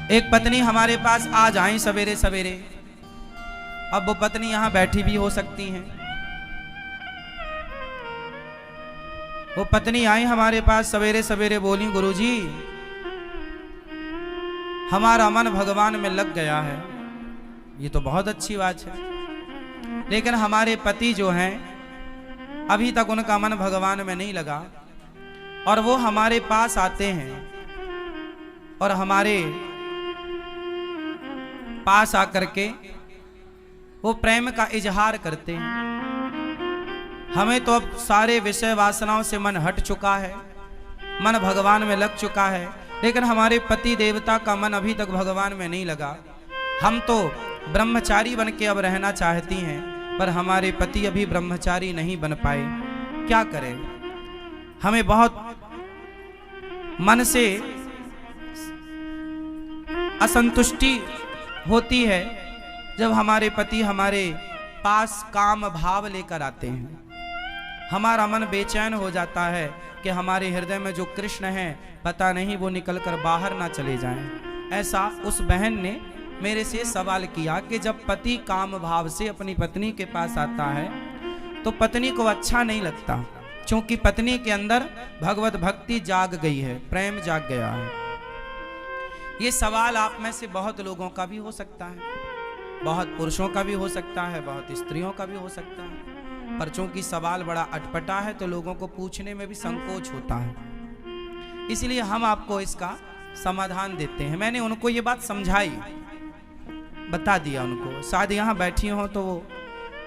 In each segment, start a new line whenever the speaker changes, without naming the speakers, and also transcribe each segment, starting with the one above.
एक पत्नी हमारे पास आज आई सवेरे सवेरे। अब वो पत्नी यहां बैठी भी हो सकती हैं। वो पत्नी आई हमारे पास सवेरे सवेरे, बोली गुरुजी हमारा मन भगवान में लग गया है। ये तो बहुत अच्छी बात है, लेकिन हमारे पति जो हैं अभी तक उनका मन भगवान में नहीं लगा, और वो हमारे पास आते हैं और हमारे पास आकर के वो प्रेम का इजहार करते हैं। हमें तो अब सारे विषय वासनाओं से मन हट चुका है, मन भगवान में लग चुका है, लेकिन हमारे पति देवता का मन अभी तक भगवान में नहीं लगा। हम तो ब्रह्मचारी बन के अब रहना चाहती हैं, पर हमारे पति अभी ब्रह्मचारी नहीं बन पाए। क्या करें? हमें बहुत मन से असंतुष्टि होती है जब हमारे पति हमारे पास काम भाव लेकर आते हैं। हमारा मन बेचैन हो जाता है कि हमारे हृदय में जो कृष्ण हैं पता नहीं वो निकलकर बाहर ना चले जाएं। ऐसा उस बहन ने मेरे से सवाल किया कि जब पति काम भाव से अपनी पत्नी के पास आता है तो पत्नी को अच्छा नहीं लगता, क्योंकि पत्नी के अंदर भगवत भक्ति जाग गई है, प्रेम जाग गया है। ये सवाल आप में से बहुत लोगों का भी हो सकता है, बहुत पुरुषों का भी हो सकता है, बहुत स्त्रियों का भी हो सकता है, पर चूंकि सवाल बड़ा अटपटा है तो लोगों को पूछने में भी संकोच होता है, इसलिए हम आपको इसका समाधान देते हैं। मैंने उनको ये बात समझाई, बता दिया उनको। शायद यहाँ बैठी हो तो वो,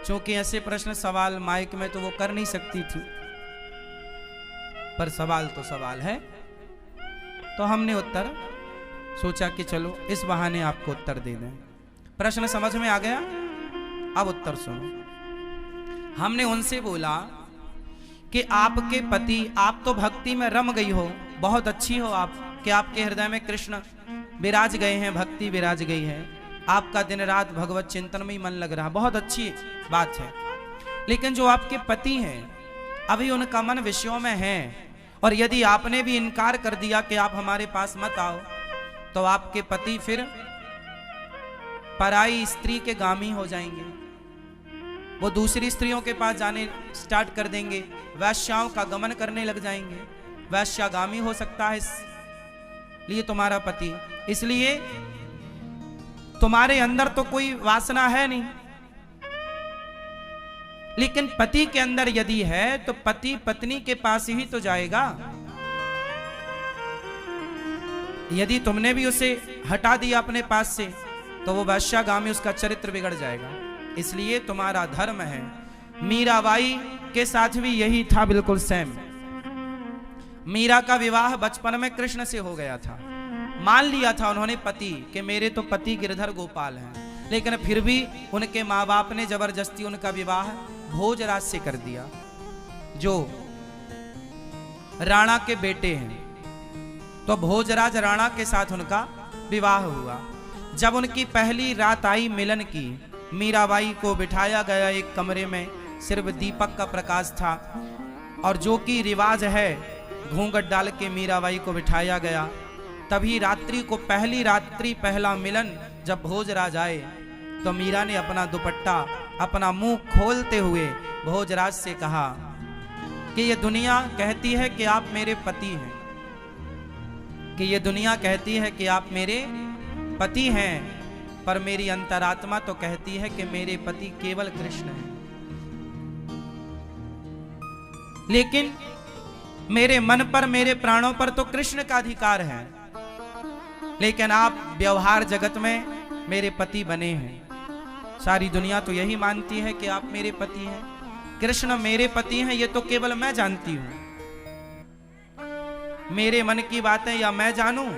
चूंकि ऐसे प्रश्न सवाल माइक में तो वो कर नहीं सकती थी, पर सवाल तो सवाल है, तो हमने उत्तर सोचा कि चलो इस बहाने आपको उत्तर दे दें। प्रश्न समझ में आ गया? अब उत्तर सुनो। हमने उनसे बोला कि आपके पति, आप तो भक्ति में रम गई हो, बहुत अच्छी हो आप, कि आपके हृदय में कृष्ण विराज गए हैं, भक्ति विराज गई है, आपका दिन रात भगवत चिंतन में ही मन लग रहा, बहुत अच्छी बात है। लेकिन जो आपके पति हैं अभी उनका मन विषयों में है, और यदि आपने भी इनकार कर दिया कि आप हमारे पास मत आओ, तो आपके पति फिर पराई स्त्री के गामी हो जाएंगे, वो दूसरी स्त्रियों के पास जाने स्टार्ट कर देंगे, वैश्याओं का गमन करने लग जाएंगे, वैश्यागामी हो सकता है इसलिए तुम्हारा पति। इसलिए तुम्हारे अंदर तो कोई वासना है नहीं, लेकिन पति के अंदर यदि है तो पति पत्नी के पास ही तो जाएगा। यदि तुमने भी उसे हटा दिया अपने पास से तो वो वैश्यागामी, उसका चरित्र बिगड़ जाएगा। इसलिए तुम्हारा धर्म है। मीराबाई के साथ भी यही था, बिल्कुल सेम। मीरा का विवाह बचपन में कृष्ण से हो गया था, मान लिया था उन्होंने पति कि मेरे तो पति गिरधर गोपाल हैं, लेकिन फिर भी उनके माँ बाप ने जबरदस्ती उनका विवाह भोजराज से कर दिया, जो राणा के बेटे हैं। तो भोजराज राणा के साथ उनका विवाह हुआ। जब उनकी पहली रात आई मिलन की, मीराबाई को बिठाया गया एक कमरे में, सिर्फ दीपक का प्रकाश था, और जो कि रिवाज है घूंघट डाल के मीराबाई को बिठाया गया। तभी रात्रि को, पहली रात्रि पहला मिलन जब भोजराज आए तो मीरा ने अपना दुपट्टा, अपना मुंह खोलते हुए भोजराज से कहा कि ये दुनिया कहती है कि आप मेरे पति हैं, कि ये दुनिया कहती है कि आप मेरे पति हैं, पर मेरी अंतरात्मा तो कहती है कि मेरे पति केवल कृष्ण हैं। लेकिन मेरे मन पर, मेरे प्राणों पर तो कृष्ण का अधिकार है, लेकिन आप व्यवहार जगत में मेरे पति बने हैं। सारी दुनिया तो यही मानती है कि आप मेरे पति हैं, कृष्ण मेरे पति हैं, ये तो केवल मैं जानती हूं। मेरे मन की बातें या मैं जानूं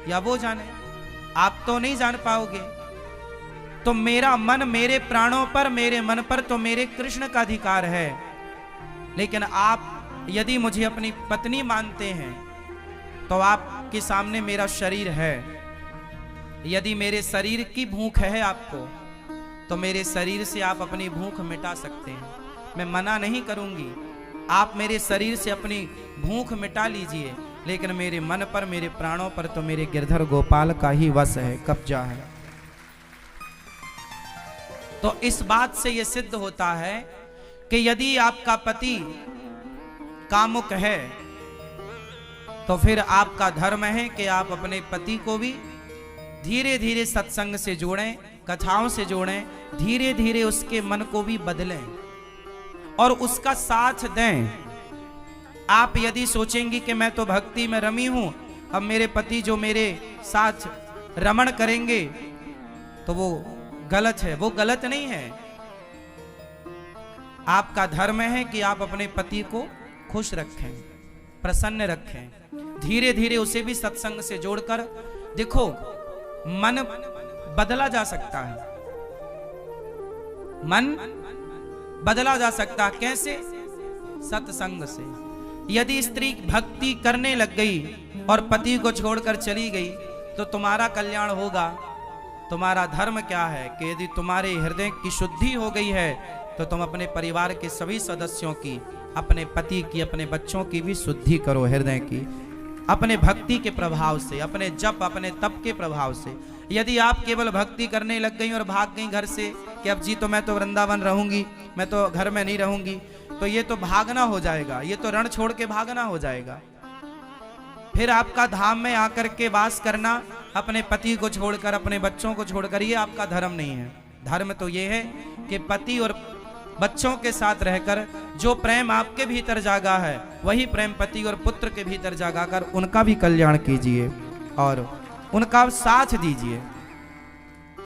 या वो जाने, आप तो नहीं जान पाओगे। तो मेरा मन, मेरे प्राणों पर, मेरे मन पर तो मेरे कृष्ण का अधिकार है, लेकिन आप यदि मुझे अपनी पत्नी मानते हैं तो आपके सामने मेरा शरीर है। यदि मेरे शरीर की भूख है आपको, तो मेरे शरीर से आप अपनी भूख मिटा सकते हैं, मैं मना नहीं करूंगी। आप मेरे शरीर से अपनी भूख मिटा लीजिए, लेकिन मेरे मन पर, मेरे प्राणों पर तो मेरे गिरधर गोपाल का ही वश है, कब्जा है। तो इस बात से यह सिद्ध होता है कि यदि आपका पति कामुक है तो फिर आपका धर्म है कि आप अपने पति को भी धीरे धीरे सत्संग से जोड़ें, कथाओं से जोड़ें, धीरे धीरे उसके मन को भी बदलें और उसका साथ दें। आप यदि सोचेंगी कि मैं तो भक्ति में रमी हूं, अब मेरे पति जो मेरे साथ रमण करेंगे तो वो गलत है, वो गलत नहीं है। आपका धर्म है कि आप अपने पति को खुश रखें, प्रसन्न रखें, धीरे धीरे उसे भी सत्संग से जोड़कर। देखो, मन बदला जा सकता है, मन बदला जा सकता है। कैसे? सत्संग से। यदि स्त्री भक्ति करने लग गई और पति को छोड़कर चली गई तो तुम्हारा कल्याण होगा। तुम्हारा धर्म क्या है कि यदि तुम्हारे हृदय की शुद्धि हो गई है तो तुम अपने परिवार के सभी सदस्यों की, अपने पति की, अपने बच्चों की भी शुद्धि करो हृदय की, अपने भक्ति के प्रभाव से, अपने जप, अपने तप के प्रभाव से। यदि आप केवल भक्ति करने लग गई और भाग गई घर से कि अब जी तो मैं तो वृंदावन रहूंगी, मैं तो घर में नहीं रहूंगी, तो ये तो भागना हो जाएगा, ये तो रण छोड़ के भागना हो जाएगा। फिर आपका धाम में आकर के वास करना, अपने पति को छोड़कर, अपने बच्चों को छोड़कर, ये आपका धर्म नहीं है। धर्म तो ये है कि पति और बच्चों के साथ रहकर जो प्रेम आपके भीतर जागा है वही प्रेम पति और पुत्र के भीतर जागा कर उनका भी कल्याण कीजिए और उनका साथ दीजिए।